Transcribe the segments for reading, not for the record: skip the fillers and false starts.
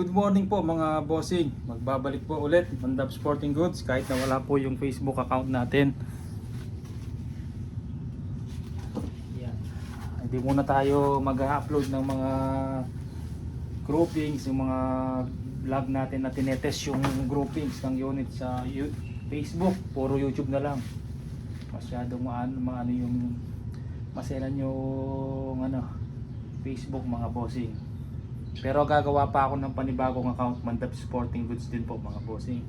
Good morning po mga bossing. Magbabalik po ulit Mandap Sporting Goods kahit na wala po yung Facebook account natin. Yan. Hindi muna tayo mag-upload ng mga groupings, yung mga vlog natin na tinetest yung groupings ng unit sa Facebook. Puro YouTube na lang. Masyadong maano yung maselan yung Facebook mga bossing. Pero gagawa pa ako ng panibagong account Mandap Sporting Goods din po mga bossing.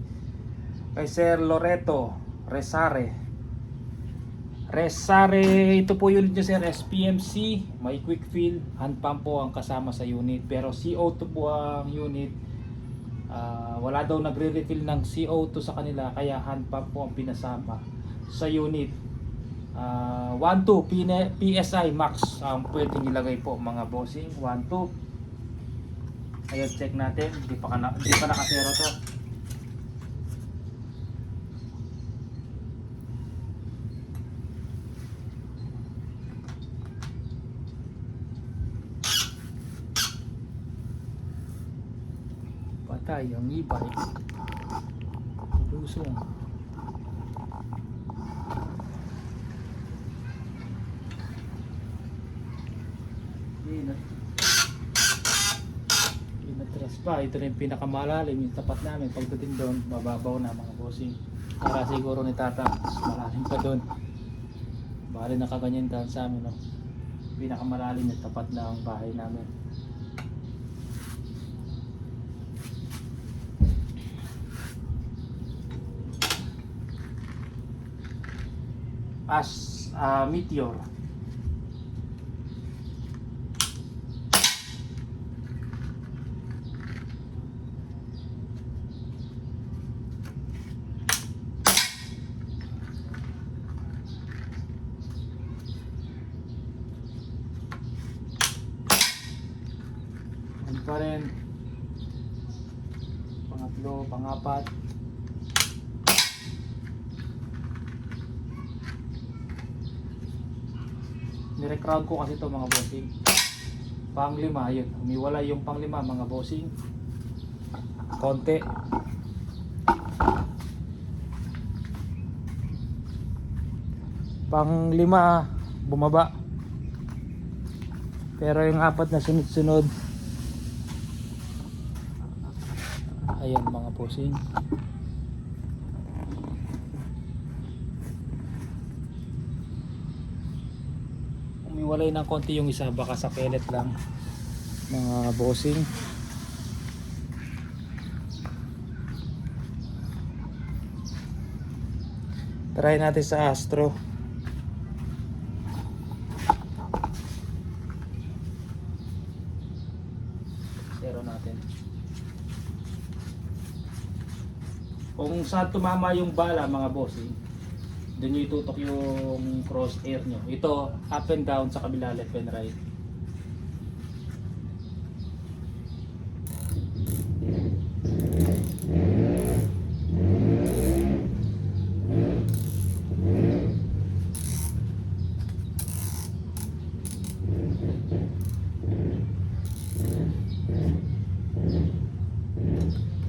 Kay Sir Loreto Resare, ito po unit nyo sir, SPMC, may quick fill, hand pump po ang kasama sa unit. Pero CO2 po ang unit. Wala daw nagre-refill ng CO2 sa kanila, kaya hand pump po ang pinasama sa unit. 1.2 PSI max ang pwedeng ilagay po mga bossing. 1.2. Ayan, check natin. Hindi pa nakasero to. Patay ang e-bike. Lusong. Ito na yung pinakamalalim, yung tapat namin. Pagdating doon, mababaw na mga bossing. Para siguro ni Tata, malalim pa doon. Bali nakaganyan dahil sa amin, no? Pinakamalalim yung tapat na ang bahay namin. Meteor. Pa rin, pangatlo, pangapat. Nire-crowd ko kasi to mga bossing. Panglima, yun, umiwala yung panglima mga bossing. Konti. Panglima bumaba. Pero yung apat na sunod-sunod, ayan mga bossing. Umiwalay ng konti yung isa, baka sa pellet lang mga bossing. Try natin sa Astro. Zero natin. Kung saan tumama yung bala mga bossing, doon nyo itutok yung crosshair nyo. Ito up and down sa kabila, left and right.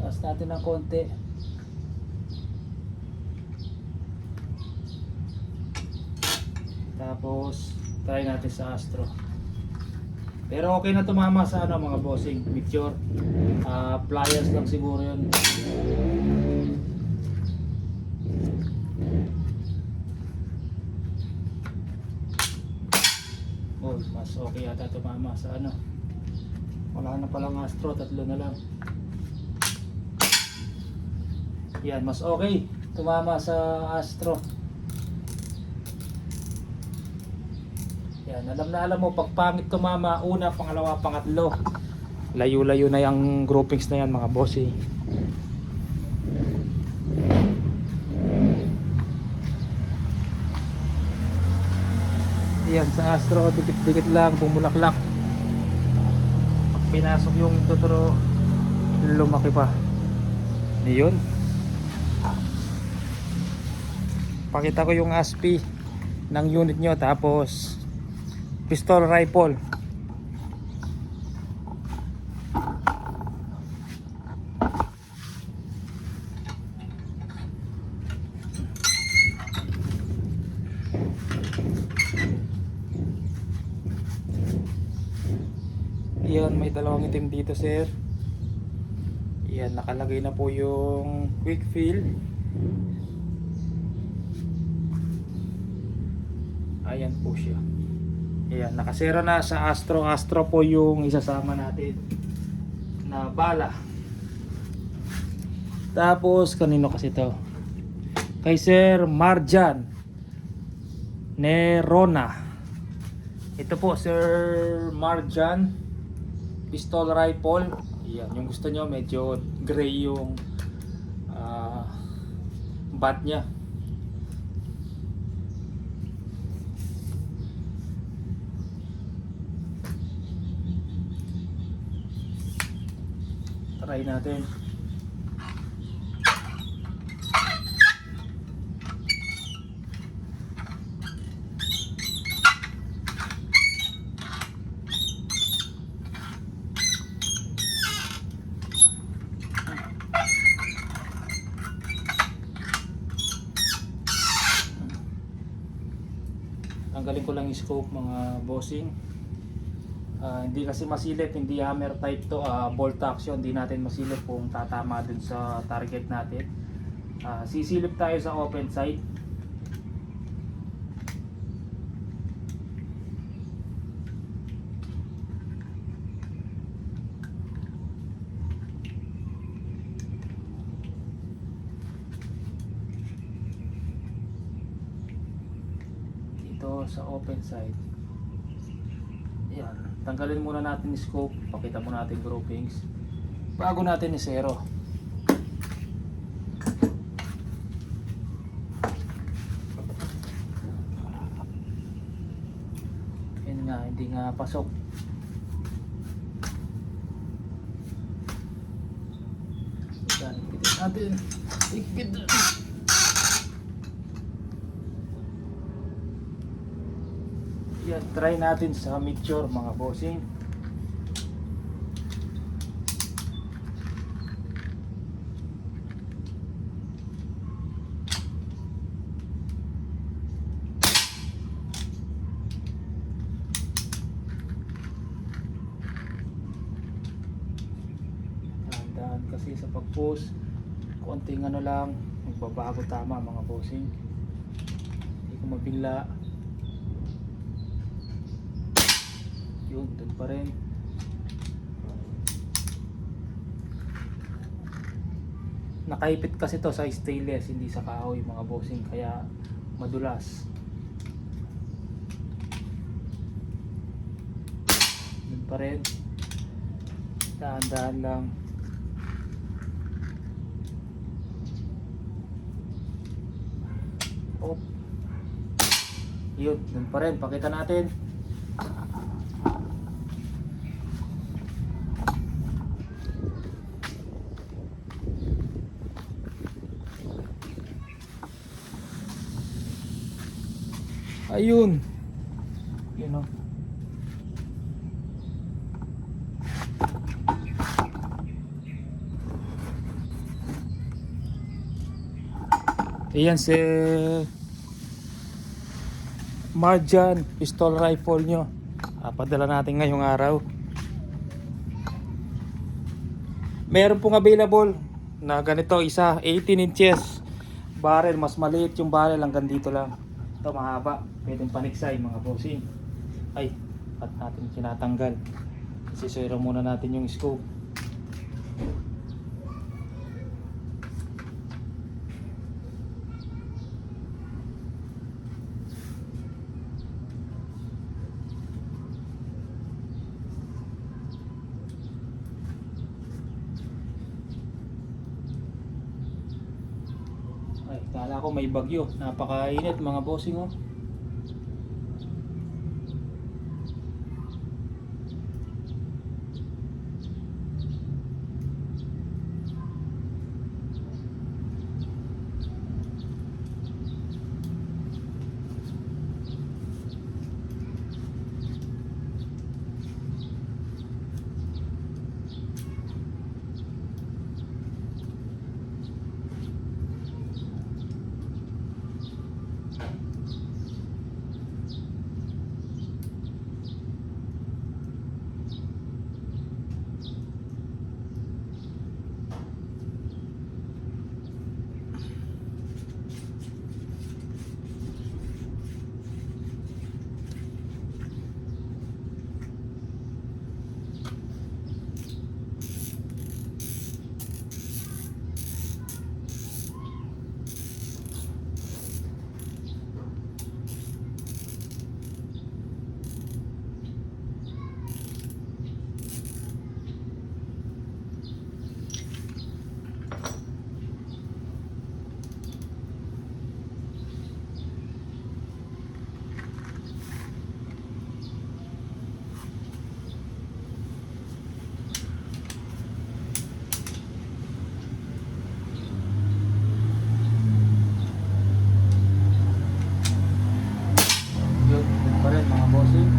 Taas natin ng konti. Tapos try natin sa Astro. Pero okay na tumama sa mga bossing, Meteor. Pliers lang siguro yun. Oh, mas okay yata tumama sa wala na palang Astro, tatlo na lang. Yan, mas okay tumama sa Astro. Yan, alam mo, pag pangit tumama, una, pangalawa, pangatlo, layo-layo na yung groupings na yan mga bossy. Yan, sa Astro, dikit-dikit lang, bumulaklak. Pag pinasok yung tuturo, lumaki pa. Yun. Pakita ko yung ASPI ng unit nyo, tapos pistol rifle. Ayan, may dalawang itim dito sir. Ayan, nakalagay na po yung quick fill. Ayan po siya. Ayan, nakasera na sa Astro. Astro po yung isasama natin na bala. Tapos kanino kasi to? Kay Sir Marjan Nerona. Ito po Sir Marjan pistol rifle. Yan, yung gusto nyo medyo gray yung bat nya. Try natin. Tanggalin ko lang yung scope mga bossing. Hindi kasi masilip, hindi hammer type to, bolt action, hindi natin masilip kung tatama dun sa target natin. Sisilip tayo sa open side. Dito sa open side. Yan, tanggalin muna natin yung scope, pakita mo natin groupings bago natin i-zero. Yan nga, hindi nga pasok. Yan, ipitin natin. Ipit. Yan, try natin sa mixture mga bossing. Dahan-dahan kasi sa pag-post, konting ano lang, magbabago tama mga bossing. Hindi ko mabigla. Yun, dun pa rin. Nakaipit kasi to sa stainless, hindi sa kahoy mga bossing, kaya madulas. Dun pa rin. Dahan-dahan lang. Oh. Yun, dun pa rin. Pakita natin. Ayun. Yun o. Ayan si Marjan pistol rifle nyo. Padala natin ngayong araw. Meron pong available na ganito, isa 18 inches barrel. Mas maliit yung barrel, hanggang dito lang. Ito mahaba, pwedeng paniksay mga bossing. Ay, at natin kinatanggal. Sisiro muna natin yung scope. Ay, kala ko may bagyo. Napakainit mga bossing oh. bossing.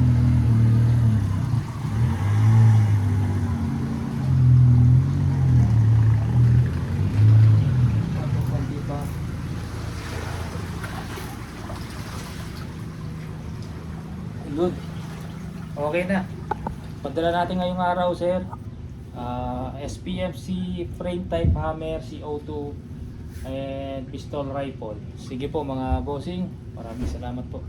Konti pa. Good. Okay na. Padala natin ngayong araw, sir. SPMC frame type hammer CO2 and pistol rifle. Sige po mga bossing. Maraming salamat po.